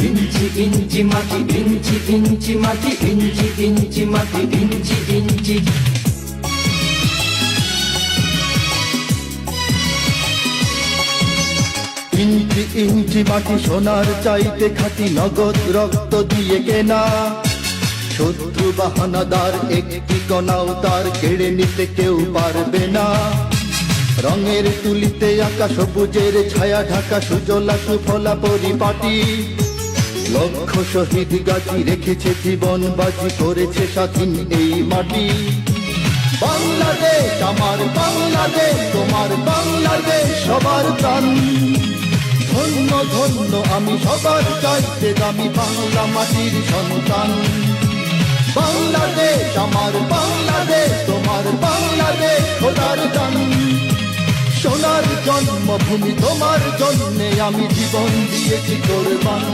ইঞ্চি ইঞ্চি মাটি, ইঞ্চি ইঞ্চি মাটি, ইঞ্চি ইঞ্চি মাটি, ইঞ্চি ইঞ্চি। ইঞ্চি ইঞ্চি মাটি সোনার চাইতে খাঁটি, নগদ রক্ত দিয়ে কেনা। শত্রু বাহানাদার একটি কণাও তার কেড়ে নিতে কেউ পারবে না। রঙের তুলিতে আঁকা সবুজের ছায়া ঢাকা সুজলা সুফলা পরিপাটি। লক্ষ শহীদ গাছি রেখেছে জীবন বাজি, করেছে স্বাধীন এই মাটি। বাংলাদেশ আমার বাংলাদেশ, তোমার বাংলাদেশ সবার প্রাণ। ধন্য ধন্য আমি সবার চাইতে দামি বাংলা মাটির সন্তান। বাংলাদেশ আমার বাংলাদেশ, তোমার বাংলাদেশ খোদার দান। সোনার জন্মভূমি তোমার জন্যে আমি জীবন দিয়েছি কোরবান।